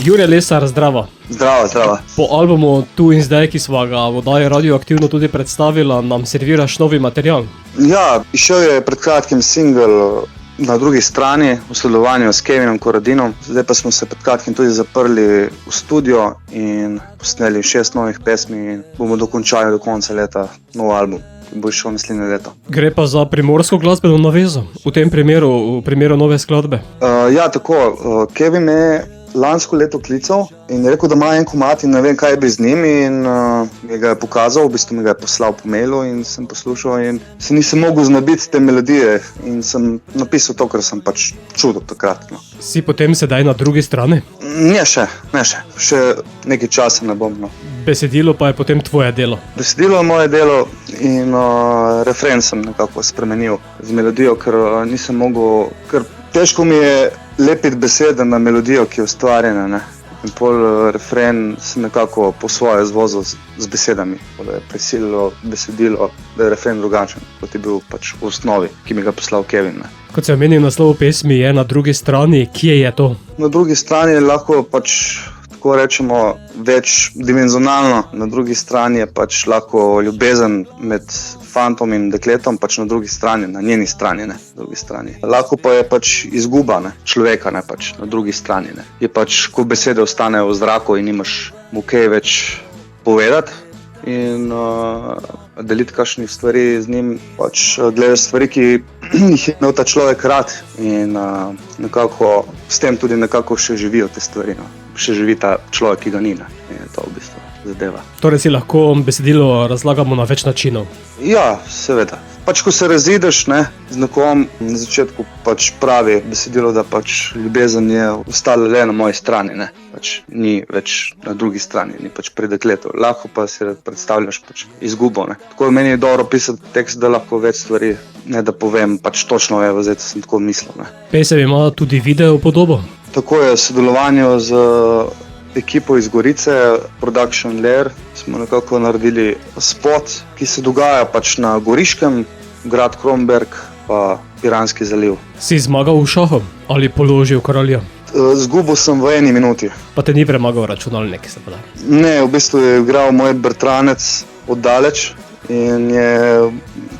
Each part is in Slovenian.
Jure Lesar, zdravo. Zdravo. Po albumu Tu in zdaj, ki smo ga v oddaji Radioaktivno tudi predstavila, nam serviraš novi material. Ja, izšel je pred kratkim single Na drugi strani v sodelovanju s Kevinom Koradinom. Zdaj pa smo se pred kratkim tudi zaprli v studio in posneli 6 novih pesmi in bomo dokončali do konca leta nov album, ki bo šel naslednje leto. Gre pa za primorsko glasbeno navezo, v tem primeru, v primeru nove skladbe. Ja, tako. Kevin me je lansko leto klical in je rekel, da ima en komad in ne vem, kaj bi z njim, in mi ga je pokazal, v bistvu mi ga je poslal po mailu in sem poslušal in se nisem mogel znebiti te melodije in sem napisal to, kar sem pač čutil takrat. No. Si potem sedaj na drugi strani? Ne še. Še nekaj časa ne bom. No. Besedilo pa je potem tvoje delo? Besedilo je moje delo in refren sem nekako spremenil z melodijo, ker nisem mogel, ker težko mi je lepiti besede na melodijo, ki je ustvarjena, ne. In pol refren sem nekako po svoje zvozil z besedami, da je prisililo besedilo, da je refren drugačen, kot je bil pač v osnovi, ki mi ga poslal Kevin. Ne. Kot se omenil, naslov pesmi je Na drugi strani. Kje je to? Na drugi strani je lahko pač, tako rečemo, večdimenzionalno. Na drugi strani je pač lahko ljubezen med fantom in dekletom, pač na drugi strani, na njeni strani, ne, na drugi strani. Lahko pa je pač izguba, ne, človeka, ne, pač na drugi strani, ne. Je pač, ko besede ostanejo v zraku in nimaš mu kaj več povedati in deliti kakšnih stvari z njim, pač gledaš stvari, ki jih je imel ta človek rad in nekako s tem tudi nekako še živijo te stvari, no. Še živi ta človek, ki ga ni, ne. In je to v bistvu zadeva. Torej si lahko besedilo razlagamo na več načinov? Ja, seveda. Pač ko se razideš, ne, z nekom, na začetku pač pravi besedilo, da pač ljubezen je ostala le na moji strani, ne. Pač ni več na drugi strani, ni pač pri dekletu. Lahko pa si predstavljaš pač izgubo, ne. Tako meni je dobro pisati tekst, da lahko več stvari, ne da povem pač točno, zdaj sem tako mislil, ne. Pesem ima tudi video podobo? Tako je, v sodelovanju z ekipo iz Gorice, Production Lair, smo nekako naredili spot, ki se dogaja pač na Goriškem, grad Kromberk pa Piranski zaliv. Si zmagal v šahu ali položil kralja? Zgubil sem v 1 minuti. Pa te ni premagal računalnik, se pa da? Ne, v bistvu je igral moj bratranec oddaleč in je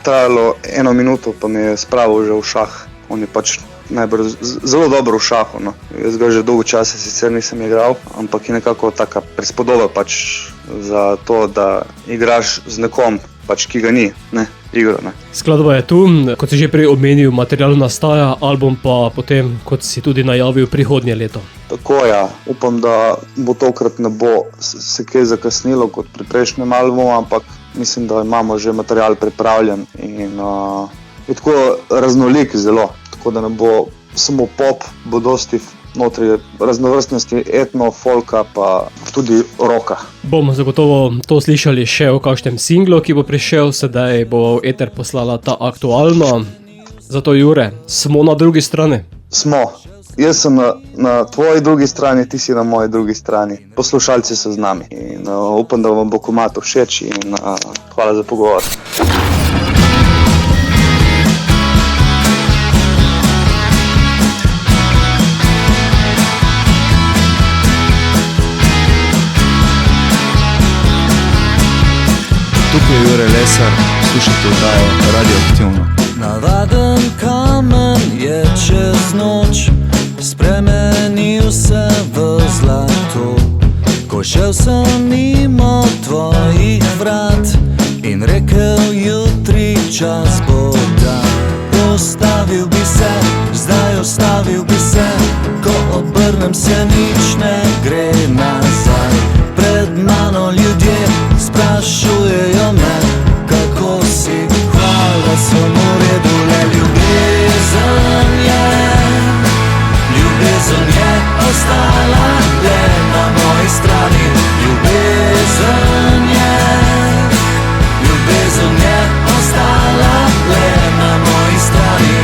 trajalo 1 minuto, pa me je spravil že v šah. On je pač najbolj zelo dobro v šahu, no. Jaz ga že dolgo časa sicer nisem igral, ampak je nekako taka prispodoba pač za to, da igraš z nekom, pač ki ga ni, ne, igro, ne. Skladba je tu, kot si že prej omenil, material nastaja, album pa potem, kot si tudi najavil, prihodnje leto. Tako, ja. Upam, da bo tokrat ne bo se kaj zakasnilo kot pri prejšnjem albumu, ampak mislim, da imamo že material pripravljen in je tako raznolik zelo. Tako da ne bo samo pop, bo dosti notri raznovrstnosti etno, folka pa tudi rocka. Bomo zagotovo to slišali še v kakšnem singlu, ki bo prišel, sedaj bo v eter poslala ta aktualno. Zato Jure, smo na drugi strani? Smo. Jaz sem na tvoji drugi strani, ti si na moji drugi strani. Poslušalci so z nami in upam, da vam bo komad všeč in hvala za pogovor. Tukaj je Jure Lesar, slušate oddajo Radioaktivno. Navaden kamen je čez noč spremenil se v zlato. Ko šel sem mimo tvojih vrat in rekel, jutri čas bo dan. Ustavil bi se, zdaj ustavil bi se, ko obrnem se, nič ne gre nazaj. Pred mano ljudje sprašujejo me, kako si, hvala, sem v redu. Le ljubezen je ostala le na moji strani. Ljubezen je ostala le na moji strani.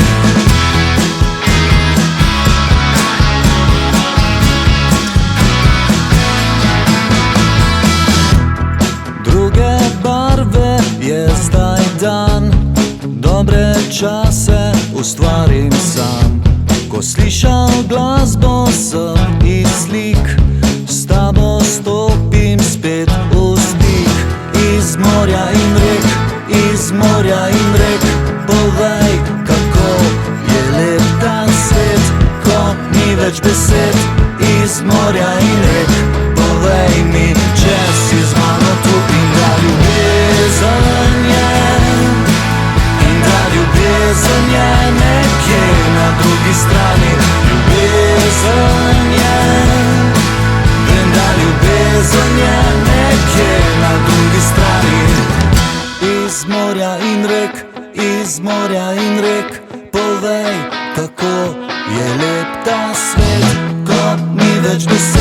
Dobre čase ustvarim sam. Ko slišal glasbo sem iz slik, svet iz morja in rek. Povej mi, če si z mano tu in da ljubezen je, in da ljubezen je nekje na drugi strani. Ljubezen je, vem da ljubezen je nekje na drugi strani. Iz morja in rek, iz morja in rek, povej, kako je lep ta svet, ko ni več besed.